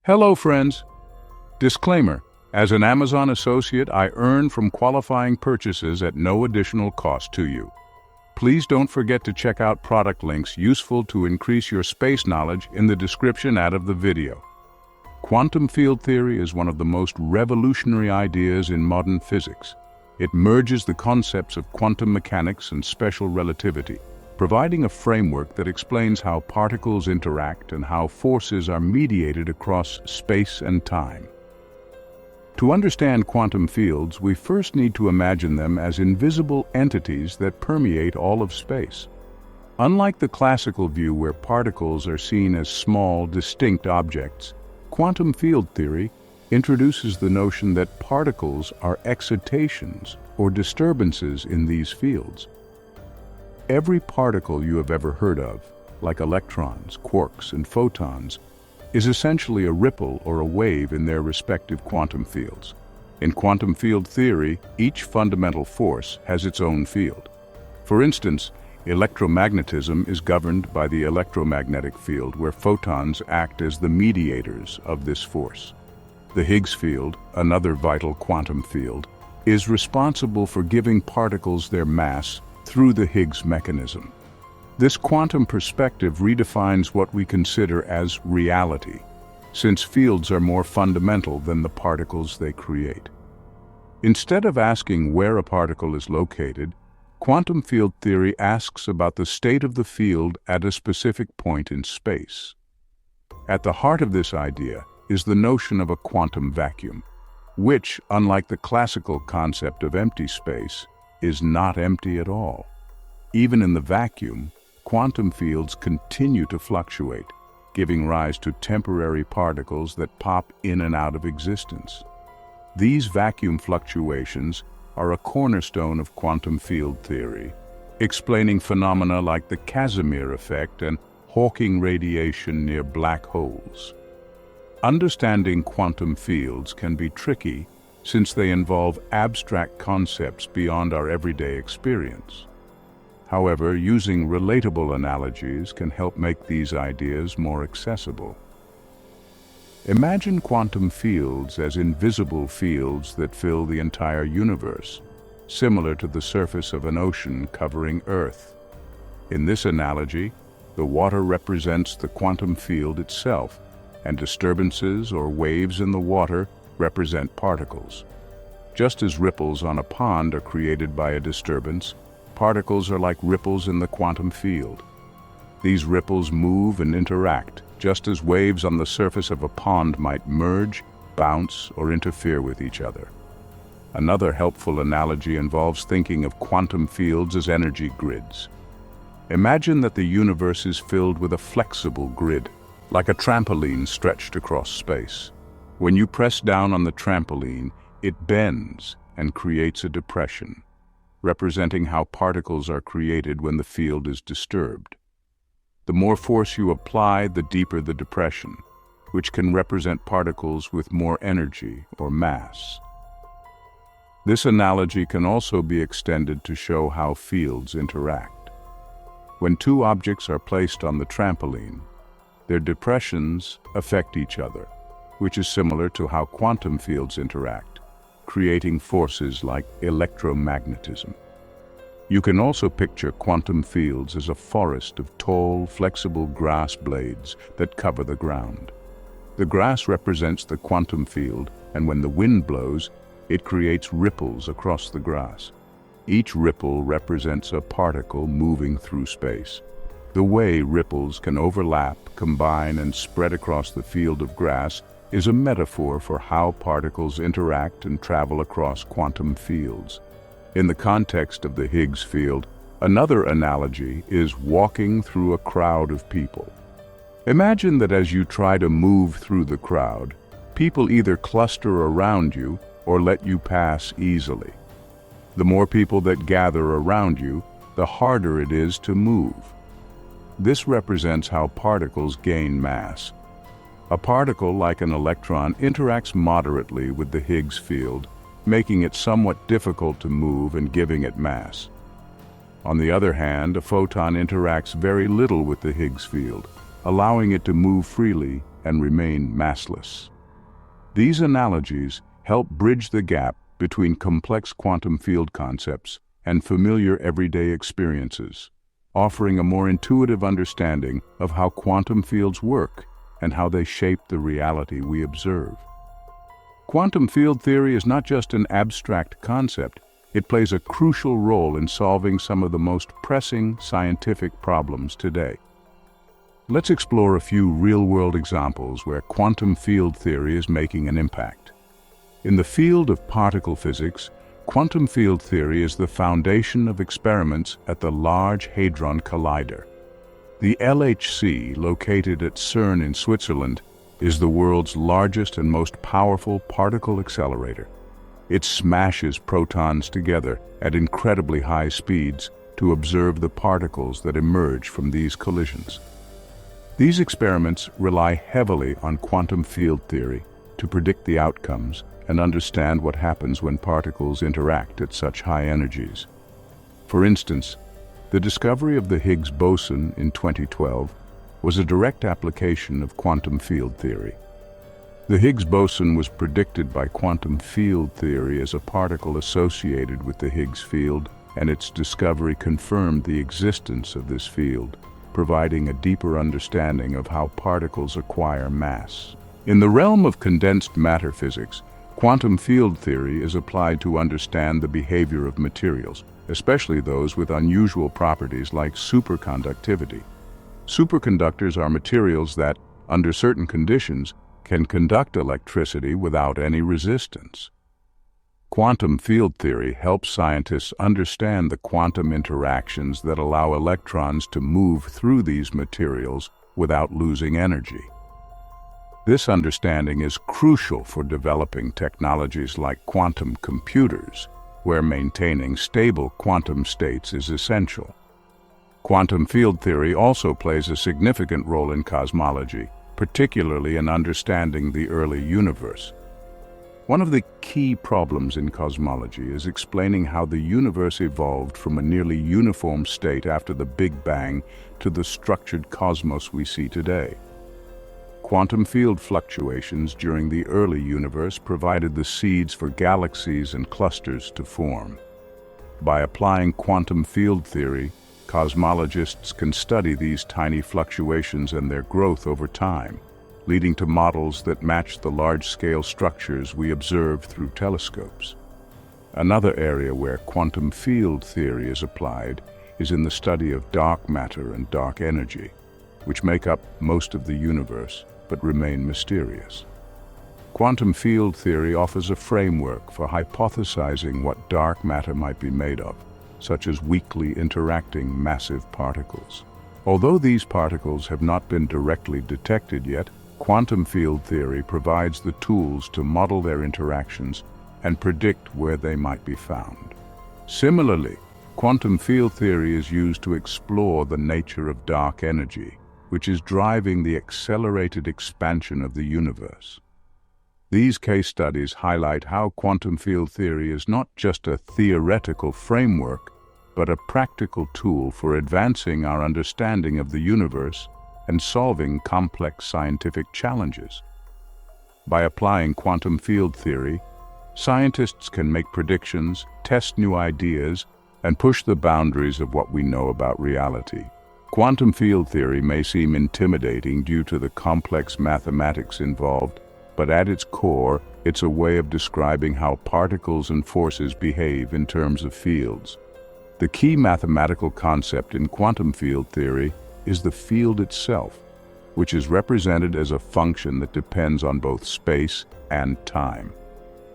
Hello, friends. Disclaimer: as an Amazon associate, I earn from qualifying purchases at no additional cost to you. Please don't forget to check out product links useful to increase your space knowledge in the description of the video. Quantum field theory is one of the most revolutionary ideas in modern physics. It merges the concepts of quantum mechanics and special relativity, providing a framework that explains how particles interact and how forces are mediated across space and time. To understand quantum fields, we first need to imagine them as invisible entities that permeate all of space. Unlike the classical view where particles are seen as small, distinct objects, quantum field theory introduces the notion that particles are excitations or disturbances in these fields. Every particle you have ever heard of, like electrons, quarks, and photons, is essentially a ripple or a wave in their respective quantum fields. In quantum field theory, each fundamental force has its own field. For instance, electromagnetism is governed by the electromagnetic field, where photons act as the mediators of this force. The Higgs field, another vital quantum field, is responsible for giving particles their mass through the Higgs mechanism. This quantum perspective redefines what we consider as reality, since fields are more fundamental than the particles they create. Instead of asking where a particle is located, quantum field theory asks about the state of the field at a specific point in space. At the heart of this idea is the notion of a quantum vacuum, which, unlike the classical concept of empty space, is not empty at all. Even in the vacuum, quantum fields continue to fluctuate, giving rise to temporary particles that pop in and out of existence. These vacuum fluctuations are a cornerstone of quantum field theory, explaining phenomena like the Casimir effect and Hawking radiation near black holes. Understanding quantum fields can be tricky since they involve abstract concepts beyond our everyday experience. However, using relatable analogies can help make these ideas more accessible. Imagine quantum fields as invisible fields that fill the entire universe, similar to the surface of an ocean covering Earth. In this analogy, the water represents the quantum field itself, and disturbances or waves in the water represent particles. Just as ripples on a pond are created by a disturbance, particles are like ripples in the quantum field. These ripples move and interact, just as waves on the surface of a pond might merge, bounce, or interfere with each other. Another helpful analogy involves thinking of quantum fields as energy grids. Imagine that the universe is filled with a flexible grid, like a trampoline stretched across space. When you press down on the trampoline, it bends and creates a depression, representing how particles are created when the field is disturbed. The more force you apply, the deeper the depression, which can represent particles with more energy or mass. This analogy can also be extended to show how fields interact. When two objects are placed on the trampoline, their depressions affect each other, which is similar to how quantum fields interact, creating forces like electromagnetism. You can also picture quantum fields as a forest of tall, flexible grass blades that cover the ground. The grass represents the quantum field, and when the wind blows, it creates ripples across the grass. Each ripple represents a particle moving through space. The way ripples can overlap, combine, and spread across the field of grass is a metaphor for how particles interact and travel across quantum fields. In the context of the Higgs field, another analogy is walking through a crowd of people. Imagine that as you try to move through the crowd, people either cluster around you or let you pass easily. The more people that gather around you, the harder it is to move. This represents how particles gain mass. A particle, like an electron, interacts moderately with the Higgs field, making it somewhat difficult to move and giving it mass. On the other hand, a photon interacts very little with the Higgs field, allowing it to move freely and remain massless. These analogies help bridge the gap between complex quantum field concepts and familiar everyday experiences, offering a more intuitive understanding of how quantum fields work and how they shape the reality we observe. Quantum field theory is not just an abstract concept, it plays a crucial role in solving some of the most pressing scientific problems today. Let's explore a few real-world examples where quantum field theory is making an impact. In the field of particle physics, quantum field theory is the foundation of experiments at the Large Hadron Collider. The LHC, located at CERN in Switzerland, is the world's largest and most powerful particle accelerator. It smashes protons together at incredibly high speeds to observe the particles that emerge from these collisions. These experiments rely heavily on quantum field theory to predict the outcomes and understand what happens when particles interact at such high energies. For instance, the discovery of the Higgs boson in 2012 was a direct application of quantum field theory. The Higgs boson was predicted by quantum field theory as a particle associated with the Higgs field, and its discovery confirmed the existence of this field, providing a deeper understanding of how particles acquire mass. In the realm of condensed matter physics, quantum field theory is applied to understand the behavior of materials, especially those with unusual properties like superconductivity. Superconductors are materials that, under certain conditions, can conduct electricity without any resistance. Quantum field theory helps scientists understand the quantum interactions that allow electrons to move through these materials without losing energy. This understanding is crucial for developing technologies like quantum computers, where maintaining stable quantum states is essential. Quantum field theory also plays a significant role in cosmology, particularly in understanding the early universe. One of the key problems in cosmology is explaining how the universe evolved from a nearly uniform state after the Big Bang to the structured cosmos we see today. Quantum field fluctuations during the early universe provided the seeds for galaxies and clusters to form. By applying quantum field theory, cosmologists can study these tiny fluctuations and their growth over time, leading to models that match the large-scale structures we observe through telescopes. Another area where quantum field theory is applied is in the study of dark matter and dark energy, which make up most of the universe but remain mysterious. Quantum field theory offers a framework for hypothesizing what dark matter might be made of, such as weakly interacting massive particles. Although these particles have not been directly detected yet, quantum field theory provides the tools to model their interactions and predict where they might be found. Similarly, quantum field theory is used to explore the nature of dark energy, which is driving the accelerated expansion of the universe. These case studies highlight how quantum field theory is not just a theoretical framework, but a practical tool for advancing our understanding of the universe and solving complex scientific challenges. By applying quantum field theory, scientists can make predictions, test new ideas, and push the boundaries of what we know about reality. Quantum field theory may seem intimidating due to the complex mathematics involved, but at its core, it's a way of describing how particles and forces behave in terms of fields. The key mathematical concept in quantum field theory is the field itself, which is represented as a function that depends on both space and time.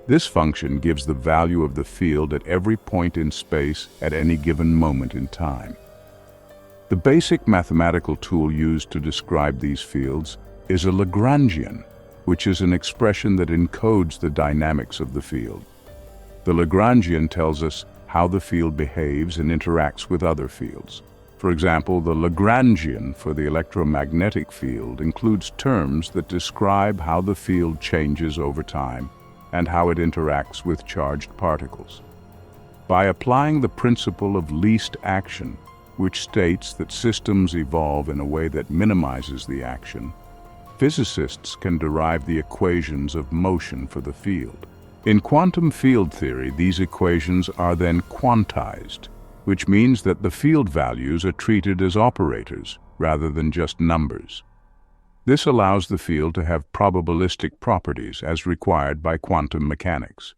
This function gives the value of the field at every point in space at any given moment in time. The basic mathematical tool used to describe these fields is a Lagrangian, which is an expression that encodes the dynamics of the field. The Lagrangian tells us how the field behaves and interacts with other fields. For example, the Lagrangian for the electromagnetic field includes terms that describe how the field changes over time and how it interacts with charged particles. By applying the principle of least action, which states that systems evolve in a way that minimizes the action, physicists can derive the equations of motion for the field. In quantum field theory, these equations are then quantized, which means that the field values are treated as operators rather than just numbers. This allows the field to have probabilistic properties as required by quantum mechanics.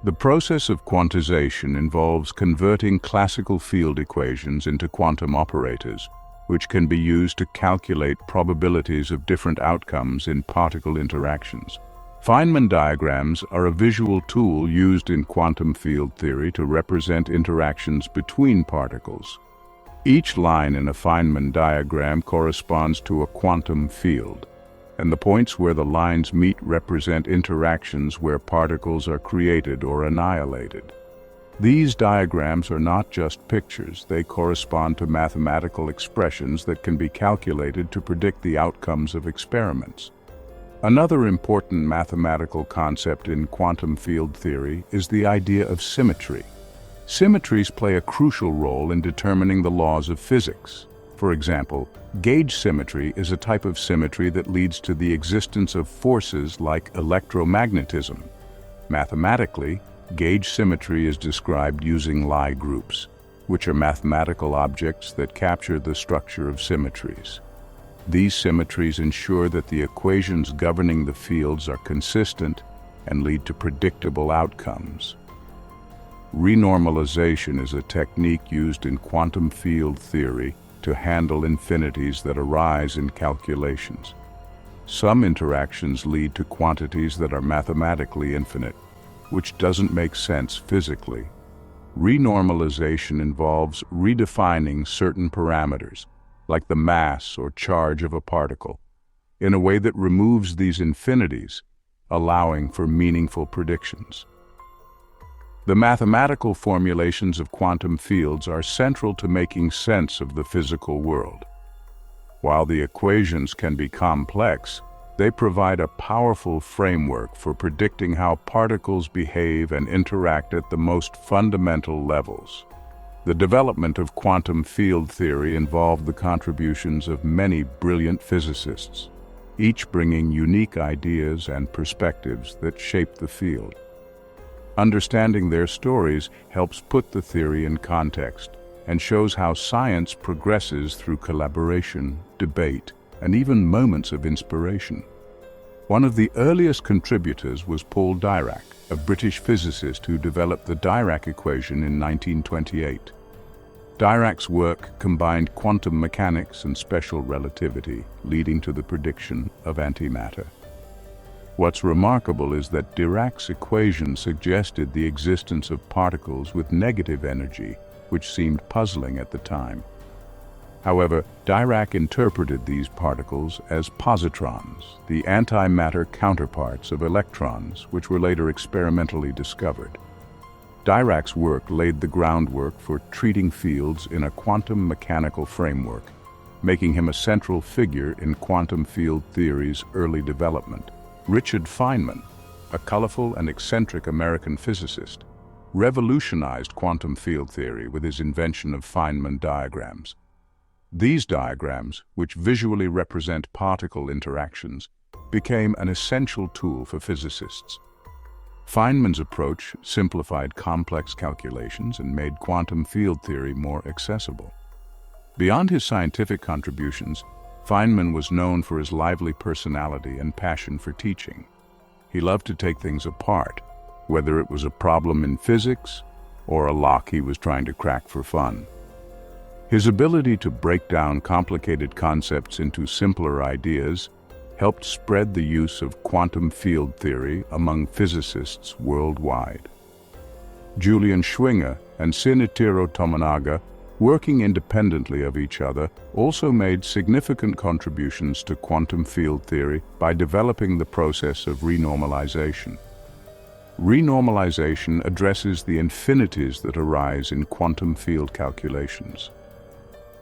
The process of quantization involves converting classical field equations into quantum operators, which can be used to calculate probabilities of different outcomes in particle interactions. Feynman diagrams are a visual tool used in quantum field theory to represent interactions between particles. Each line in a Feynman diagram corresponds to a quantum field, and the points where the lines meet represent interactions where particles are created or annihilated. These diagrams are not just pictures, they correspond to mathematical expressions that can be calculated to predict the outcomes of experiments. Another important mathematical concept in quantum field theory is the idea of symmetry. Symmetries play a crucial role in determining the laws of physics. For example, gauge symmetry is a type of symmetry that leads to the existence of forces like electromagnetism. Mathematically, gauge symmetry is described using Lie groups, which are mathematical objects that capture the structure of symmetries. These symmetries ensure that the equations governing the fields are consistent and lead to predictable outcomes. Renormalization is a technique used in quantum field theory to handle infinities that arise in calculations. Some interactions lead to quantities that are mathematically infinite, which doesn't make sense physically. Renormalization involves redefining certain parameters, like the mass or charge of a particle, in a way that removes these infinities, allowing for meaningful predictions. The mathematical formulations of quantum fields are central to making sense of the physical world. While the equations can be complex, they provide a powerful framework for predicting how particles behave and interact at the most fundamental levels. The development of quantum field theory involved the contributions of many brilliant physicists, each bringing unique ideas and perspectives that shape the field. Understanding their stories helps put the theory in context and shows how science progresses through collaboration, debate, and even moments of inspiration. One of the earliest contributors was Paul Dirac, a British physicist who developed the Dirac equation in 1928. Dirac's work combined quantum mechanics and special relativity, leading to the prediction of antimatter. What's remarkable is that Dirac's equation suggested the existence of particles with negative energy, which seemed puzzling at the time. However, Dirac interpreted these particles as positrons, the antimatter counterparts of electrons, which were later experimentally discovered. Dirac's work laid the groundwork for treating fields in a quantum mechanical framework, making him a central figure in quantum field theory's early development. Richard Feynman, a colorful and eccentric American physicist, revolutionized quantum field theory with his invention of Feynman diagrams. These diagrams, which visually represent particle interactions, became an essential tool for physicists. Feynman's approach simplified complex calculations and made quantum field theory more accessible. Beyond his scientific contributions, Feynman was known for his lively personality and passion for teaching. He loved to take things apart, whether it was a problem in physics or a lock he was trying to crack for fun. His ability to break down complicated concepts into simpler ideas helped spread the use of quantum field theory among physicists worldwide. Julian Schwinger and Shinichiro Tominaga, working independently of each other, also made significant contributions to quantum field theory by developing the process of renormalization. Renormalization addresses the infinities that arise in quantum field calculations.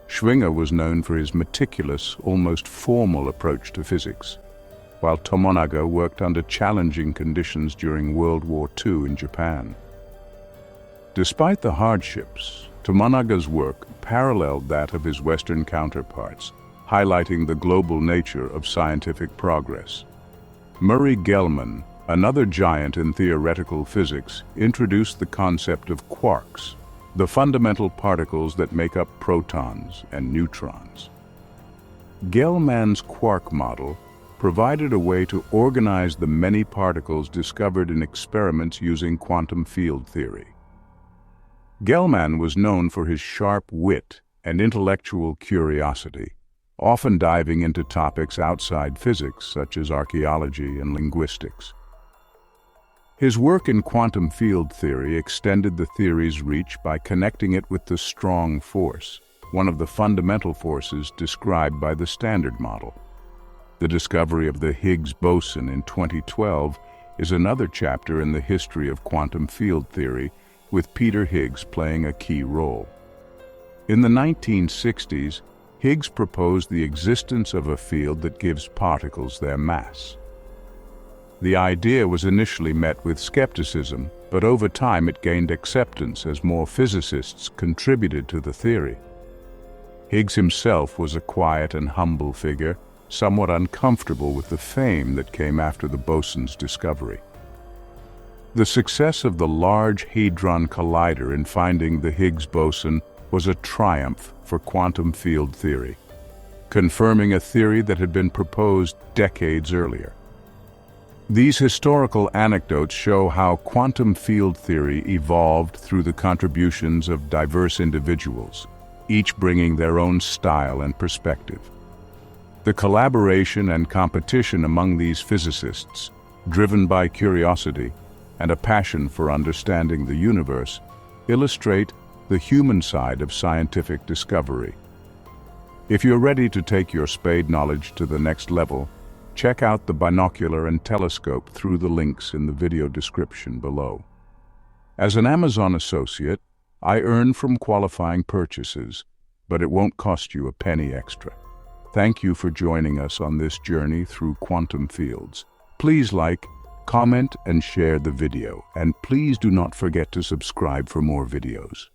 Schwinger was known for his meticulous, almost formal approach to physics, while Tominaga worked under challenging conditions during World War II in Japan. Despite the hardships, Tominaga's work paralleled that of his Western counterparts, highlighting the global nature of scientific progress. Murray Gell-Mann, another giant in theoretical physics, introduced the concept of quarks, the fundamental particles that make up protons and neutrons. Gell-Mann's quark model provided a way to organize the many particles discovered in experiments using quantum field theory. Gell-Mann was known for his sharp wit and intellectual curiosity, often diving into topics outside physics such as archaeology and linguistics. His work in quantum field theory extended the theory's reach by connecting it with the strong force, one of the fundamental forces described by the Standard Model. The discovery of the Higgs boson in 2012 is another chapter in the history of quantum field theory, with Peter Higgs playing a key role. In the 1960s, Higgs proposed the existence of a field that gives particles their mass. The idea was initially met with skepticism, but over time it gained acceptance as more physicists contributed to the theory. Higgs himself was a quiet and humble figure, somewhat uncomfortable with the fame that came after the boson's discovery. The success of the Large Hadron Collider in finding the Higgs boson was a triumph for quantum field theory, confirming a theory that had been proposed decades earlier. These historical anecdotes show how quantum field theory evolved through the contributions of diverse individuals, each bringing their own style and perspective. The collaboration and competition among these physicists, driven by curiosity and a passion for understanding the universe, illustrate the human side of scientific discovery. If you're ready to take your spade knowledge to the next level, check out the binocular and telescope through the links in the video description below. As an Amazon associate, I earn from qualifying purchases, but it won't cost you a penny extra. Thank you for joining us on this journey through quantum fields. Please like, comment, and share the video, and please do not forget to subscribe for more videos.